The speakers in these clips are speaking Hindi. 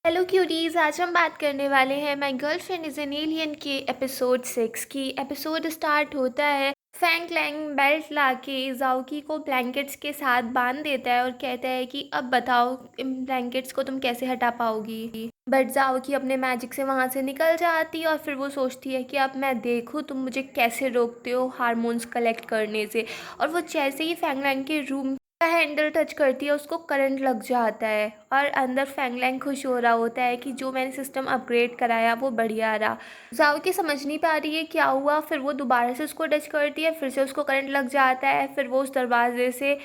हेलो क्यूरीज, आज हम बात करने वाले हैं my girlfriend is an alien के एपिसोड 6 की। एपिसोड स्टार्ट होता है फैंग लैंग बेल्ट लाके जाओकी को ब्लैंकेट्स के साथ बांध देता है और कहता है कि अब बताओ इन ब्लैंकेट्स को तुम कैसे हटा पाओगी। बट जाओकी अपने मैजिक से वहाँ से निकल जाती है और फिर वो सोचती है कि अब मैं देखूँ तुम मुझे कैसे रोकते हो हार्मोन्स कलेक्ट करने से। और वो जैसे ही फैंग लैंग के रूम का हैंडल टच करती है उसको करंट लग जाता है और अंदर फैंगलैंग खुश हो रहा होता है कि जो मैंने सिस्टम अपग्रेड कराया वो बढ़िया रहा। जाओ की समझ नहीं पा रही है क्या हुआ, फिर वो दोबारा से उसको टच करती है, फिर से उसको करंट लग जाता है, फिर वो उस दरवाजे से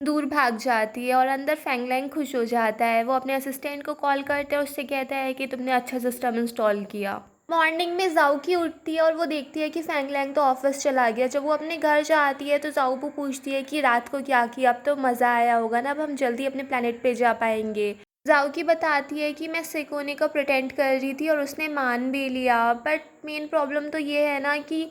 दूर भाग जाती है और अंदर फैंगलैंग खुश हो जाता है। वो अपने असिस्टेंट को कॉल करते हैं, उससे कहता है कि तुमने अच्छा सिस्टम इंस्टॉल किया। मॉर्निंग में जाओकी उठती है और वो देखती है कि फैंगलैंग तो ऑफिस चला गया। जब वो अपने घर जाती है तो जाओबू पूछती है कि रात को क्या किया, अब तो मज़ा आया होगा ना, अब हम जल्दी अपने प्लेनेट पे जा पाएंगे। जाओकी बताती है कि मैं सिक होने का प्रिटेंड कर रही थी और उसने मान भी लिया, बट मेन प्रॉब्लम तो ये है ना कि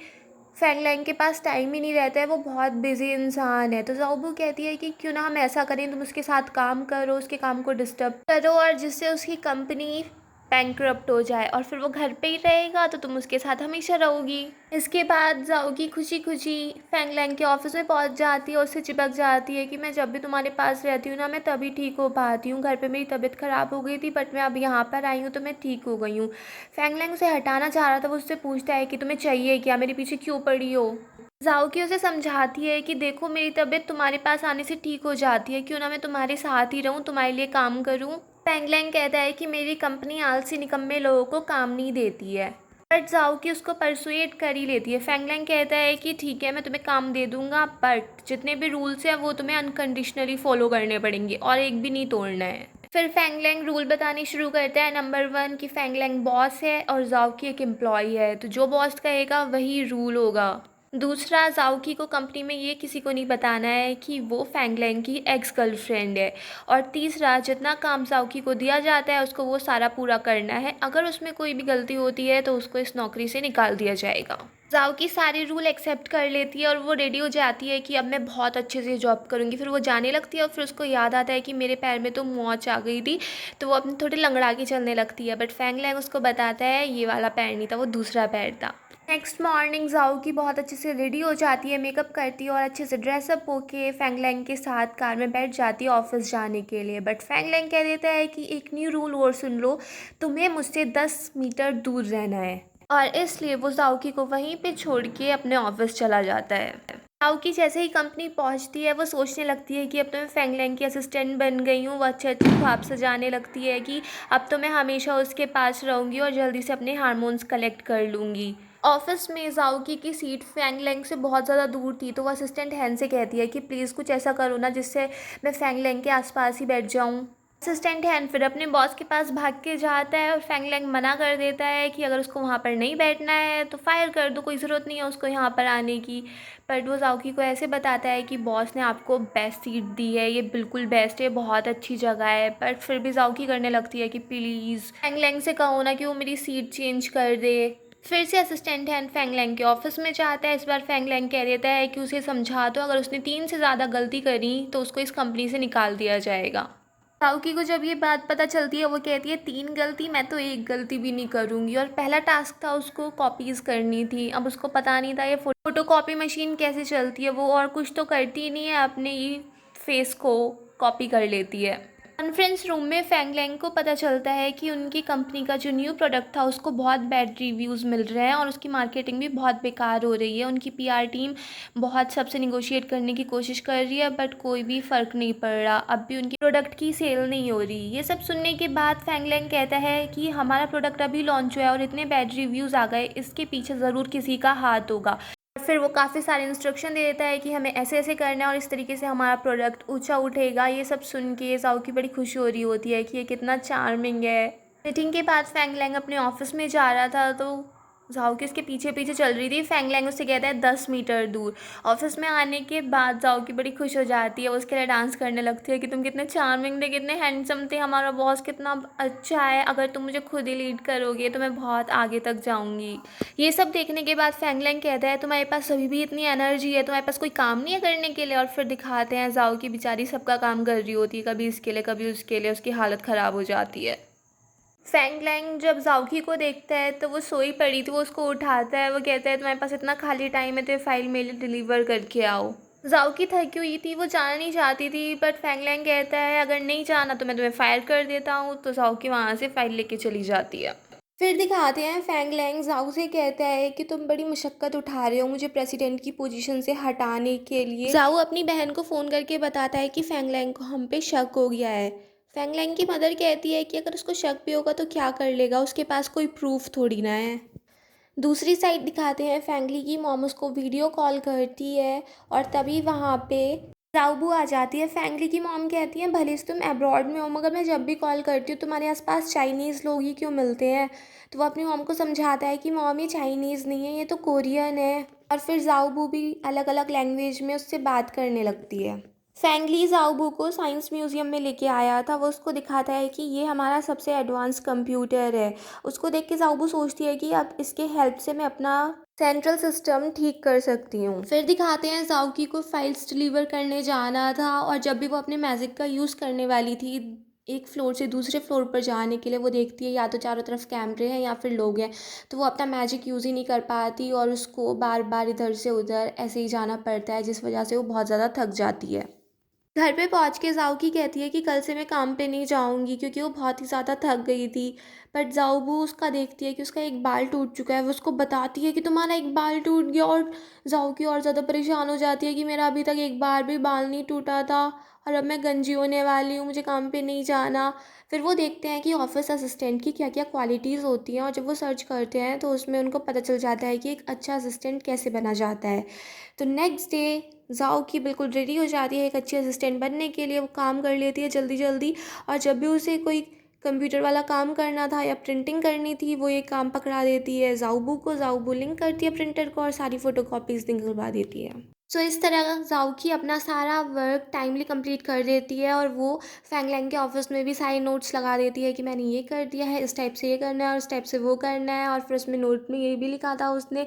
फैंगलैंग के पास टाइम ही नहीं रहता है, वो बहुत बिजी इंसान है। तो जाओबू कहती है कि क्यों ना हम ऐसा करें, तुम उसके साथ काम करो, उसके काम को डिस्टर्ब करो और जिससे उसकी कंपनी बैंकरप्ट हो जाए और फिर वो घर पे ही रहेगा तो तुम उसके साथ हमेशा रहोगी। इसके बाद जाओगी खुशी खुशी फैंगलैंग के ऑफिस में पहुंच जाती है और उससे चिपक जाती है कि मैं जब भी तुम्हारे पास रहती हूँ ना मैं तभी ठीक हो पाती हूँ। घर पे मेरी तबीयत ख़राब हो गई थी बट मैं अब यहाँ पर आई हूँ तो मैं ठीक हो गई हूँ। फैंगलैंग उसे हटाना चाह रहा था, वो उससे पूछता है कि तुम्हें चाहिए क्या, मेरे पीछे क्यों पड़ी हो। जाओकी उसे समझाती है कि देखो मेरी तबीयत तुम्हारे पास आने से ठीक हो जाती है, क्यों ना मैं तुम्हारे साथ ही रहूँ, तुम्हारे लिए काम करूँ। फैंगलैंग कहता है कि मेरी कंपनी आलसी निकम्मे लोगों को काम नहीं देती है। बट जाओकी उसको परसुएट कर ही लेती है। फैंगलैंग कहता है कि ठीक है मैं तुम्हें काम दे दूंगा बट जितने भी रूल्स हैं वो तुम्हें अनकंडीशनली फॉलो करने पड़ेंगे और एक भी नहीं तोड़ना है। फिर फैंगलैंग रूल बताने शुरू करता है। नंबर 1 कि फैंगलैंग बॉस है और जाओकी एक एम्प्लॉय है, तो जो बॉस कहेगा वही रूल होगा। दूसरा, जाओकी को कंपनी में ये किसी को नहीं बताना है कि वो फैंगलैंग की एक्स गर्लफ्रेंड है। और तीसरा, जितना काम जाओकी को दिया जाता है उसको वो सारा पूरा करना है, अगर उसमें कोई भी गलती होती है तो उसको इस नौकरी से निकाल दिया जाएगा। जाओकी सारे रूल एक्सेप्ट कर लेती है और वो रेडी हो जाती है कि अब मैं बहुत अच्छे से जॉब करूँगी। फिर वो जाने लगती है और फिर उसको याद आता है कि मेरे पैर में तो मोच आ गई थी, तो वो अपने थोड़े लंगड़ा के चलने लगती है। बट फैंगलैंग उसको बताता है ये वाला पैर नहीं था, वो दूसरा पैर था। नेक्स्ट मॉर्निंग जाओकी बहुत अच्छे से रेडी हो जाती है, मेकअप करती है और अच्छे से ड्रेसअप होके फैंगलैंग के साथ कार में बैठ जाती है ऑफिस जाने के लिए। बट फैंगलैंग कह देता है कि एक न्यू रूल और सुन लो, तुम्हें मुझसे 10 मीटर दूर रहना है। और इसलिए वो जाओकी को वहीं पे छोड़ के अपने ऑफिस चला जाता है। जाओकी जैसे ही कंपनी पहुंचती है वो सोचने लगती है कि अब तो मैं फैंगलैंग की असिस्टेंट बन गई हूँ। वो अच्छे अच्छे ख्वाब सजाने लगती है कि अब तो मैं हमेशा उसके पास रहूँगी और जल्दी से अपने हार्मोन्स कलेक्ट कर लूँगी। ऑफिस में जाओकी की सीट फैंगलैंग से बहुत ज़्यादा दूर थी, तो वो असिस्टेंट हैन से कहती है कि प्लीज़ कुछ ऐसा करो ना जिससे मैं फैंगलैंग के आसपास ही बैठ जाऊँ। असिस्टेंट हैन फिर अपने बॉस के पास भाग के जाता है और फैंगलैंग मना कर देता है कि अगर उसको वहाँ पर नहीं बैठना है तो फायर कर दो, कोई ज़रूरत नहीं है उसको यहाँ पर आने की। बट वो जाओकी को ऐसे बताता है कि बॉस ने आपको बेस्ट सीट दी है, ये बिल्कुल बेस्ट है, बहुत अच्छी जगह है। बट फिर भी जाओकी करने लगती है कि प्लीज़ फैंगलैंग से कहो ना कि वो मेरी सीट चेंज कर दे। फिर से असिस्टेंट हैन फैंगलैंग के ऑफिस में जाता है। इस बार फैंगलैंग कह देता है कि उसे समझा दो, अगर उसने 3 से ज़्यादा गलती करी तो उसको इस कंपनी से निकाल दिया जाएगा। साउकी को जब ये बात पता चलती है वो कहती है 3 गलती, मैं तो एक गलती भी नहीं करूँगी। और पहला टास्क था उसको कॉपीज़ करनी थी, अब उसको पता नहीं था ये फ़ोटो कॉपी मशीन कैसे चलती है। वो और कुछ तो करती ही नहीं है, अपने ही फेस को कॉपी कर लेती है। कॉन्फ्रेंस रूम में फैंगलैंग को पता चलता है कि उनकी कंपनी का जो न्यू प्रोडक्ट था उसको बहुत बैड रिव्यूज़ मिल रहे हैं और उसकी मार्केटिंग भी बहुत बेकार हो रही है। उनकी पीआर टीम बहुत सबसे निगोशिएट करने की कोशिश कर रही है बट कोई भी फ़र्क नहीं पड़ रहा, अब भी उनकी प्रोडक्ट की सेल नहीं हो रही। ये सब सुनने के बाद फैंगलैंग कहता है कि हमारा प्रोडक्ट अभी लॉन्च हुआ है और इतने बैड रिव्यूज़ आ गए, इसके पीछे ज़रूर किसी का हाथ होगा। फिर वो काफ़ी सारे इंस्ट्रक्शन दे देता है कि हमें ऐसे ऐसे करना है और इस तरीके से हमारा प्रोडक्ट ऊंचा उठेगा। ये सब सुन के जाओ की बड़ी खुशी हो रही होती है कि ये कितना चार्मिंग है। मीटिंग के बाद फैंगलैंग अपने ऑफिस में जा रहा था तो जाओकी उसके पीछे पीछे चल रही थी। फैंगलैंग उससे कहता है 10 मीटर दूर। ऑफिस में आने के बाद जाओकी बड़ी खुश हो जाती है, वो उसके लिए डांस करने लगती है कि तुम कितने चार्मिंग थे, कितने हैंडसम थे, हमारा बॉस कितना अच्छा है, अगर तुम मुझे खुद ही लीड करोगे तो मैं बहुत आगे तक जाऊंगी। ये सब देखने के बाद फैंगलैंग कहता है तुम्हारे पास अभी भी इतनी एनर्जी है, तुम्हारे पास कोई काम नहीं है करने के लिए। और फिर दिखाते हैं जाओ की बेचारी सबका काम कर रही होती है, कभी इसके लिए कभी उसके लिए, उसकी हालत ख़राब हो जाती है। फैंग लैंग जब ज़ाओकी को देखता है तो वो सोई पड़ी थी, वो उसको उठाता है, वो कहता है तुम्हारे पास इतना खाली टाइम है तो ये फ़ाइल मेरे लिए डिलीवर करके आओ। ज़ाओकी थकी हुई थी, वो जाना नहीं चाहती थी, बट फैंग लैंग कहता है अगर नहीं जाना तो मैं तुम्हें फायर कर देता हूँ, तो ज़ाओकी वहाँ से फ़ाइल लेके चली जाती है। फिर दिखाते हैं फैंग लैंग ज़ाओ से कहता है कि तुम बड़ी मशक्क़त उठा रहे हो मुझे प्रेसिडेंट की पोजीशन से हटाने के लिए। ज़ाओ अपनी बहन को फ़ोन करके बताता है कि फैंग लैंग को हम पे शक हो गया है। फैंग लैंग की मदर कहती है कि अगर उसको शक भी होगा तो क्या कर लेगा, उसके पास कोई प्रूफ थोड़ी ना है। दूसरी साइड दिखाते हैं फैंगली की मॉम उसको वीडियो कॉल करती है और तभी वहाँ पे जाऊबू आ जाती है। फैंगली की मॉम कहती है भले से तुम अब्रॉड में हो मगर मैं जब भी कॉल करती हूँ तुम्हारे आसपास चाइनीज़ लोग ही क्यों मिलते हैं। तो वो अपनी मॉम को समझाता है कि मॉम ये चाइनीज़ नहीं है, ये तो कोरियन है। और फिर जाऊबू भी अलग अलग लैंग्वेज में उससे बात करने लगती है। फैंगली ज़ाओबू को साइंस म्यूज़ियम में लेके आया था, वो उसको दिखाता है कि ये हमारा सबसे एडवांस कंप्यूटर है। उसको देख के ज़ाओबू सोचती है कि अब इसके हेल्प से मैं अपना सेंट्रल सिस्टम ठीक कर सकती हूँ। फिर दिखाते हैं ज़ाओकी को फाइल्स डिलीवर करने जाना था और जब भी वो अपने मैजिक का यूज़ करने वाली थी एक फ्लोर से दूसरे फ्लोर पर जाने के लिए, वो देखती है या तो चारों तरफ कैमरे हैं या फिर लोग हैं, तो वो अपना मैजिक यूज़ ही नहीं कर पाती और उसको बार बार इधर से उधर ऐसे ही जाना पड़ता है, जिस वजह से वो बहुत ज़्यादा थक जाती है। घर पे पहुँच के ज़ाओकी कहती है कि कल से मैं काम पे नहीं जाऊँगी क्योंकि वो बहुत ही ज़्यादा थक गई थी। बट ज़ाओबू उसका देखती है कि उसका एक बाल टूट चुका है, वो उसको बताती है कि तुम्हारा एक बाल टूट गया और ज़ाओकी और ज़्यादा परेशान हो जाती है कि मेरा अभी तक एक बार भी बाल नहीं टूटा था और अब मैं गंजी होने वाली हूँ, मुझे काम पे नहीं जाना। फिर वो देखते हैं कि ऑफ़िस असिस्टेंट की क्या-क्या क्वालिटीज़ होती हैं और जब वो सर्च करते हैं तो उसमें उनको पता चल जाता है कि एक अच्छा असिस्टेंट कैसे बना जाता है। तो नेक्स्ट डे ज़ाओ की बिल्कुल रेडी हो जाती है एक अच्छी असिस्टेंट बनने के लिए, वो काम कर लेती है जल्दी-जल्दी और जब भी उसे कोई कंप्यूटर वाला काम करना था या प्रिंटिंग करनी थी, वो ये काम पकड़ा देती है ज़ाओबू को, ज़ाओबू लिंक करती है प्रिंटर को और सारी फ़ोटोकॉपीज़ निकलवा देती है। सो इस तरह ज़ाओकी अपना सारा वर्क टाइमली कंप्लीट कर देती है और वो फैंग लैंग के ऑफिस में भी सारे नोट्स लगा देती है कि मैंने ये कर दिया है, इस टाइप से ये करना है और इस टाइप से वो करना है और फिर उसमें नोट में ये भी लिखा था उसने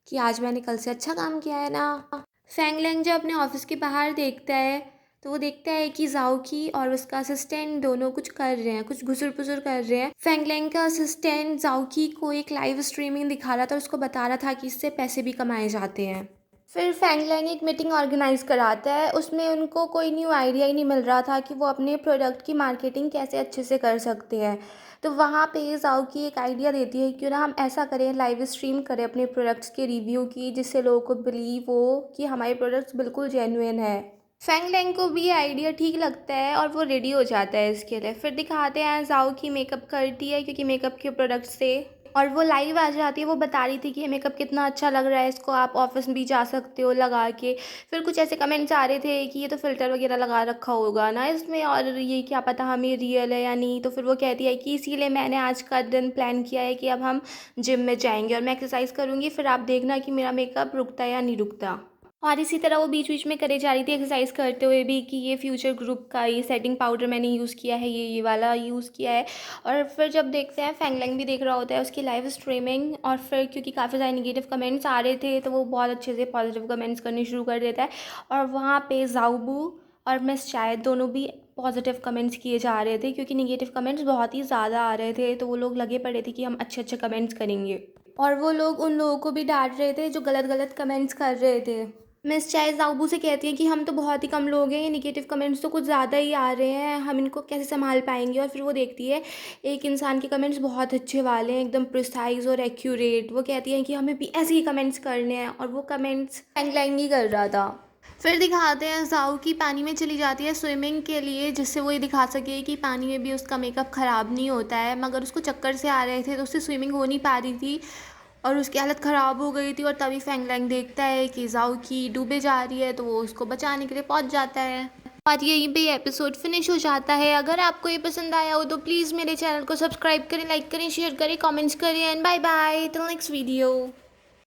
कि आज मैंने कल से अच्छा काम किया है ना। फैंग लैंग जब अपने ऑफिस के बाहर देखता है तो वो देखता है कि ज़ाओकी और उसका असिस्टेंट दोनों कुछ कर रहे हैं, कुछ घुसुर-पुसुर कर रहे हैं। फैंग लैंग का असिस्टेंट ज़ाओकी को एक लाइव स्ट्रीमिंग दिखा रहा था और उसको बता रहा था कि इससे पैसे भी कमाए जाते हैं। फिर फैंग लैंग एक मीटिंग ऑर्गेनाइज़ कराता है, उसमें उनको कोई न्यू आइडिया ही नहीं मिल रहा था कि वो अपने प्रोडक्ट की मार्केटिंग कैसे अच्छे से कर सकते हैं। तो वहाँ पे ज़ाओकी एक आइडिया देती है क्यों ना हम ऐसा करें, लाइव स्ट्रीम करें अपने प्रोडक्ट्स के रिव्यू की, जिससे लोगों को बिलीव हो कि हमारे प्रोडक्ट्स बिल्कुल जेन्युइन है। फैंग लैंग को भी ये आइडिया ठीक लगता है और वो रेडी हो जाता है इसके लिए। फिर दिखाते हैं ज़ाओकी मेकअप करती है क्योंकि मेकअप के प्रोडक्ट से और वो लाइव आ जाती है, वो बता रही थी कि ये मेकअप कितना अच्छा लग रहा है, इसको आप ऑफिस भी जा सकते हो लगा के। फिर कुछ ऐसे कमेंट्स आ रहे थे कि ये तो फ़िल्टर वगैरह लगा रखा होगा ना इसमें और ये क्या पता हमें रियल है या नहीं। तो फिर वो कहती है कि इसीलिए मैंने आज का दिन प्लान किया है कि अब हम जिम में जाएंगे और मैं एक्सरसाइज करूँगी, फिर आप देखना कि मेरा मेकअप रुकता है या नहीं रुकता। और इसी तरह वो बीच-बीच में करे जा रही थी एक्सरसाइज करते हुए भी कि ये फ्यूचर ग्रुप का ये सेटिंग पाउडर मैंने यूज़ किया है, ये वाला यूज़ किया है। और फिर जब देखते हैं फैंग लैंग भी देख रहा होता है उसकी लाइव स्ट्रीमिंग और फिर क्योंकि काफ़ी सारे नेगेटिव कमेंट्स आ रहे थे तो वो बहुत अच्छे से पॉजिटिव कमेंट्स करने शुरू कर देता है और वहाँ पे ज़ाओबू और मिस चाय दोनों भी पॉजिटिव कमेंट्स किए जा रहे थे क्योंकि नेगेटिव कमेंट्स बहुत ही ज़्यादा आ रहे थे, तो वो लोग लगे पड़े थे कि हम अच्छे-अच्छे कमेंट्स करेंगे। और वो लोग उन लोगों को भी डाँट रहे थे जो गलत-गलत कमेंट्स कर रहे थे। मिस चाय ज़ाओबू से कहती हैं कि हम तो बहुत ही कम लोग हैं, ये नेगेटिव कमेंट्स तो कुछ ज़्यादा ही आ रहे हैं, हम इनको कैसे सँभाल पाएँगे। और फिर वो देखती है एक इंसान के कमेंट्स बहुत अच्छे वाले हैं, एकदम प्रिसाइज़ और एक्यूरेट। वो कहती हैं कि हमें भी ऐसे ही कमेंट्स करने हैं और वो कमेंट्स फैंग लैंग ही कर रहा था। फिर दिखाते हैं ज़ाओ की पानी में चली जाती है स्विमिंग के लिए, जिससे वो ये दिखा सके कि पानी में भी उसका मेकअप ख़राब नहीं होता है। मगर उसको चक्कर से आ रहे थे तो उससे स्विमिंग हो नहीं पा रही थी और उसकी हालत ख़राब हो गई थी और तभी फैंग लैंग देखता है कि ज़ाओ की डूबे जा रही है तो वो उसको बचाने के लिए पहुंच जाता है और यहीं पे एपिसोड फिनिश हो जाता है। अगर आपको ये पसंद आया हो तो प्लीज़ मेरे चैनल को सब्सक्राइब करें, लाइक करें, शेयर करें, कमेंट्स करें and bye bye till next video.